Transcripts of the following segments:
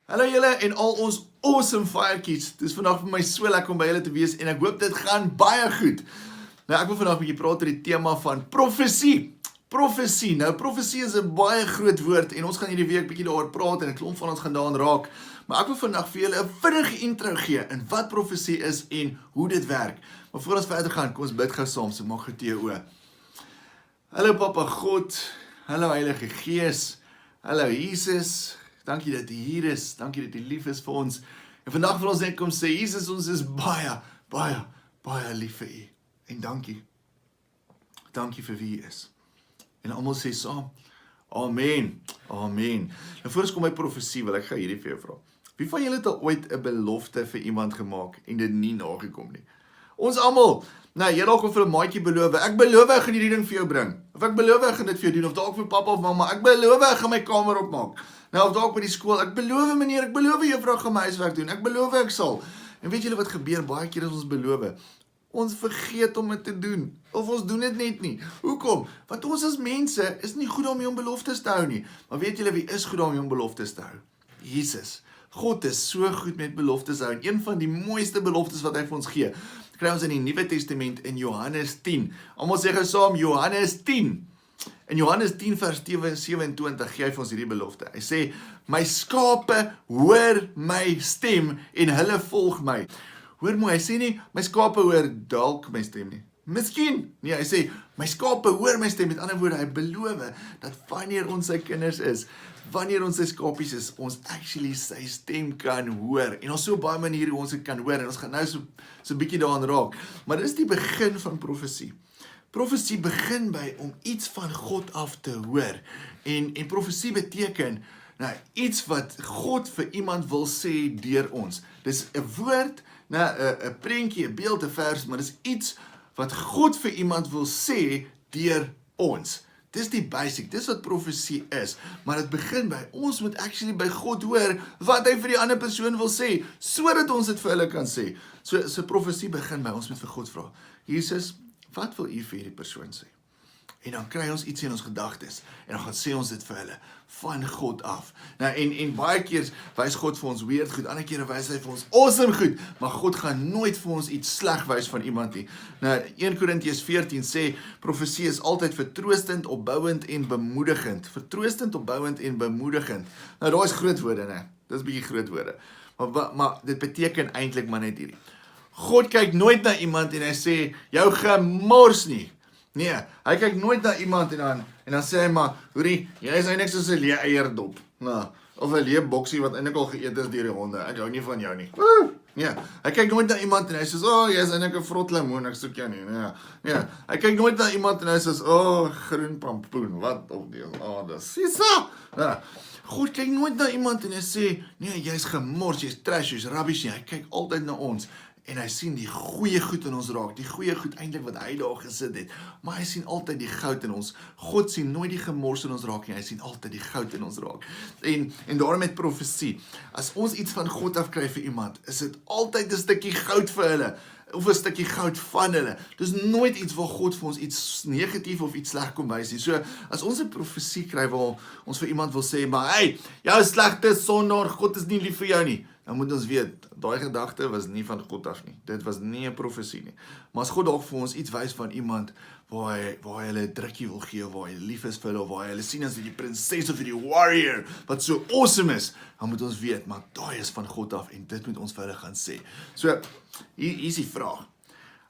Hallo julle en al ons awesome firekids. Dit is vandag vir my so lekker om by julle te wees en ek hoop dit gaan baie goed. Nou ek wil vandag 'n bietjie praat oor die tema van profesie. Profesie. Nou profesie is 'n baie groot woord en ons gaan hierdie week bietjie daaroor praat en 'n klomp van ons gaan daaraan raak. Maar ek wil vandag vir julle 'n vinnige intro gee in wat profesie is en hoe dit werk. Maar voor ons verder gaan, kom ons bid gou saam. So maak goed jou oë. Hallo Papa God. Hallo Heilige Gees. Hallo Jesus. Dankie dat U hier is, dankie dat U lief is vir ons. En vandag wil ons net kom sê, Jesus, ons is baie lief vir U. En dankie. Dankie vir wie U is. En almal sê saam, amen, amen. Nou voor ons kom by profesie, wil ek gou hierdie vir jou vra. Wie van julle het al ooit 'n belofte vir iemand gemaak en dit nie nagekom nie? Ons almal. Nou, jy dalk vir 'n maatjie beloof, ek beloof ek gaan hierdie ding vir jou bring. Of ek beloof ek gaan dit vir jou doen, of dalk vir pappa of mamma, ek beloof ek gaan my kamer opmaak. Nou, of dalk by die skool, ek beloof meneer, ek beloof juffrou gaan my huiswerk doen, ek beloof ek sal. En weet julle wat gebeur baie keer as ons beloof? Ons vergeet om dit te doen, of ons doen dit net nie. Hoekom? Want ons as mense is nie goed daarmee om beloftes te hou nie. Maar weet julle wie is goed daarmee om beloftes te hou? Jesus. God is so goed met beloftes hou. En een van die mooiste beloftes wat hy vir ons gee, kry ons in die Nuwe Testament in Johannes 10. Almal sê gou saam Johannes 10. In Johannes 10 vers 27 gee hy vir ons hierdie belofte. Hy sê, my skape hoor my stem en hulle volg my. Hoor mooi, hy sê nie, my skape hoor dalk my stem nie. Miskien. Nee, hy sê, my skape hoor my stem. Met ander woorde, hy beloof dat wanneer ons sy kinders is, wanneer ons sy skapies is, ons actually sy stem kan hoor. En ons so baie maniere hoe ons dit kan hoor. En ons gaan nou so bietjie daaraan raak. Maar dit is die begin van profesie. Profesie begin by om iets van God af te hoor. En profesie beteken iets wat God vir iemand wil sê deur ons. Dis 'n woord, 'n prentjie, 'n beeld, 'n vers, maar dis iets wat God vir iemand wil sê deur ons. Dis die basic, dis wat profesie is. Maar dit begin by, ons moet actually by God hoor wat hy vir die ander persoon wil sê, sodat ons dit vir hulle kan sê. So profesie begin by, ons moet vir God vra, Jesus, wat wil U vir hierdie persoon sê? En dan kry ons iets in ons gedagtes, en dan gaan sê ons dit vir hulle, van God af. Nou, en baie keer wys God vir ons weird goed, ander kere wys hy vir ons awesome goed, maar God gaan nooit vir ons iets sleg wys van iemand nie. Nou, 1 Korintiërs 14 sê, profesie is altyd vertroostend, opbouend en bemoedigend. Vertroostend, opbouend en bemoedigend. Nou, daar is groot woorde, né? Dis 'n bietjie groot woorde. Maar dit beteken eintlik maar net hierdie. God kyk nooit na iemand en hy sê, jou gemors nie. Nee, hy kyk nooit na iemand en dan sê hy maar, hoorie, jy is eintlik soos 'n leë eierdop. Nou, of 'n leë boksie wat eintlik al geëet is deur die honde. Ek hou nie van jou nie. Nee, hy kyk nooit na iemand en hy sê, jy is eintlik 'n vrot lemoen, ek soek jou nie. Nee, hy kyk nooit na iemand en hy sê, groen pampoen, wat op die aarde. Sisa! Ja. God kyk nooit na iemand en hy sê, nee, jy is gemors, jy is trash, jy is rubbish nie. Hy kyk altyd na ons. En hy sien die goeie goed in ons raak, die goeie goed eintlik wat hy daar gesit het, maar hy sien altyd die goud in ons. God sien nooit die gemors in ons raak nie, hy sien altyd die goud in ons raak. En daarom met profesie, as ons iets van God afkry vir iemand, is dit altyd 'n stukkie goud vir hulle, of 'n stukkie goud van hulle. Dis nooit iets waar God vir ons iets negatief of iets sleg kom wys nie. So, as ons 'n profesie kry waar ons vir iemand wil sê, maar hey, jou slegte sondaar, God is nie lief vir jou nie, dan moet ons weet, daai gedagte was nie van God af nie. Dit was nie 'n profesie nie. Maar as God dalk vir ons iets wys van iemand waar hy hulle 'n drukkie wil gee, waar hy lief is vir hulle, of waar hy hulle sien as die prinses of die warrior, wat so awesome is, dan moet ons weet, maar daai is van God af en dit moet ons vir hulle gaan sê. So, hier is die vraag.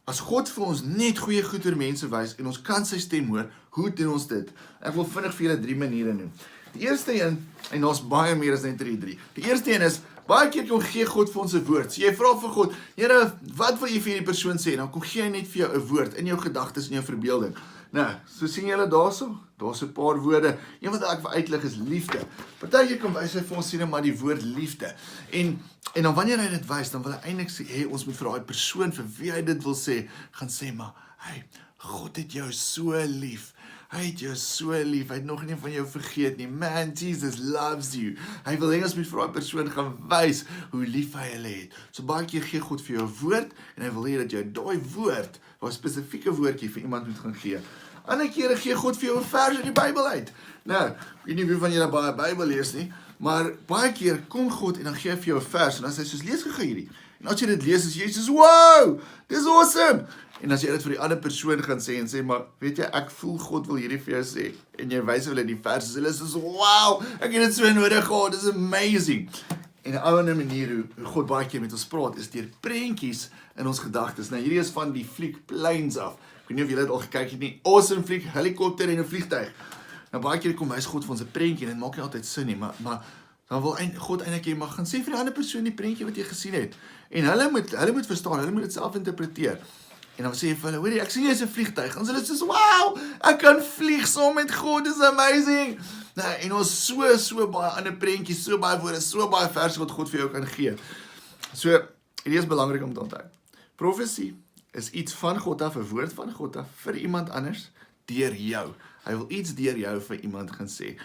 As God vir ons net goeie goed oor mense wys en ons kan sy stem hoor, hoe doen ons dit? Ek wil vinnig vir julle 3 maniere noem. Die eerste een, en daar's baie meer as net 3. Die eerste een is, baie keer kom gee God vir ons 'n woord. So jy vra vir God, Here, wat wil U vir hierdie persoon sê? Dan kom gee hy net vir jou 'n woord in jou gedagtes en jou verbeelding. Nou, so sien julle daarso? Daar's 'n paar woorde. Een wat ek wil uitlig is liefde. Partykeer kom wys hy vir ons sien maar die woord liefde. En dan wanneer hy dit wys, dan wil hy eintlik sê, ons moet vir daai persoon vir wie hy dit wil sê, gaan sê maar, hey, God het jou so lief. Hy het jou so lief, hy het nog nie van jou vergeet nie. Man, Jesus loves you. Hy wil hê ons moet vir daai persoon gaan wys hoe lief hy hulle het. So baie keer gee God vir jou 'n woord en hy wil hê dat jy daai woord, daai spesifieke woordjie vir iemand moet gaan gee. Ander kere gee God vir jou 'n vers uit die Bybel uit. Nou, ek weet nie wie van julle baie Bybel lees nie, maar baie keer kom God en dan gee hy vir jou 'n vers en dan sê hy soos lees gou hierdie. En as jy dit lees, is jy soos wow, dis awesome. En as jy dit vir die ander persoon gaan sê en sê maar weet jy, ek voel God wil hierdie vir jou sê en jy wys hulle die vers, hulle is soos wow, ek het dit so nodig gehad, dis amazing. En 'n ander manier hoe God baie keer met ons praat is deur prentjies in ons gedagtes. Nou hierdie is van die fliek Planes af. Ek weet nie of julle dit al gekyk het nie. Awesome fliek, helikopter en 'n vliegtuig. Nou baie keer kom wys God vir ons 'n prentjie en dit maak nie altyd sin nie, maar dan wil God eintlik jy mag gaan sê vir die ander persoon die prentjie wat jy gesien het. En hulle moet verstaan, hulle moet dit self interpreteer. En dan sê jy vir hulle, hoorie, ek sien jy's 'n vliegtuig. En hulle sê, wow, ek kan vlieg saam met God, dis amazing. Nou, en ons so baie ander prentjies, so baie woorde, so baie verse wat God vir jou kan gee. So, hierdie is belangrik om te onthou. Profesie is iets van God af, 'n woord van God af vir iemand anders deur jou. Hy wil iets deur jou vir iemand gaan sê.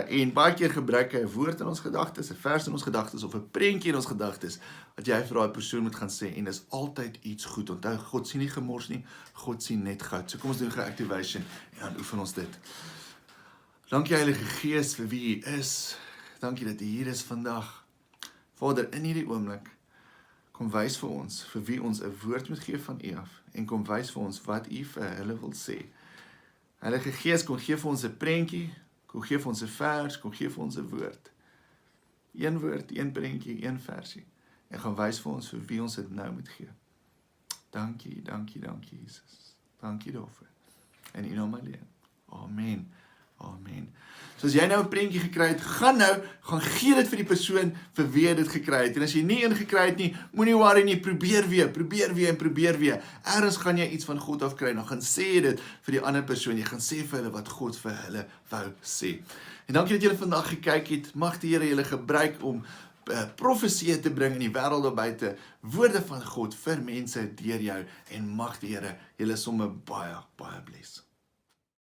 En baie keer gebruik hy 'n woord in ons gedagtes, 'n vers in ons gedagtes of 'n prentjie in ons gedagtes wat jy vir daai persoon moet gaan sê en dis altyd iets goed. Onthou, God sien nie gemors nie, God sien net goud. So kom ons doen gou activation en dan oefen ons dit. Dankie Heilige Gees vir wie U is. Dankie dat U hier is vandag. Vader, in hierdie oomblik kom wys vir ons vir wie ons 'n woord moet gee van U af en kom wys vir ons wat U vir hulle wil sê. Heilige Gees, kom gee vir ons 'n prentjie, kom gee vir ons 'n vers, kom gee vir ons 'n woord. Een woord, een prentjie, een versie. En gaan wys vir ons vir wie ons dit nou moet gee. Dankie, Jesus. Dankie daarvoor. In U naam alleen. Amen. Amen. So as jy nou 'n prentjie gekry het, gaan gee dit vir die persoon vir wie jy dit gekry het. En as jy nie een gekry het nie, moenie worry nie, probeer weer. Ergens gaan jy iets van God af kry, dan gaan sê dit vir die ander persoon. Jy gaan sê vir hulle wat God vir hulle wou sê. En dankie dat julle vandag gekyk het. Mag die Here julle gebruik om profesie te bring in die wêreld daar buite, woorde van God vir mense deur jou en mag die Here julle sommer baie bless.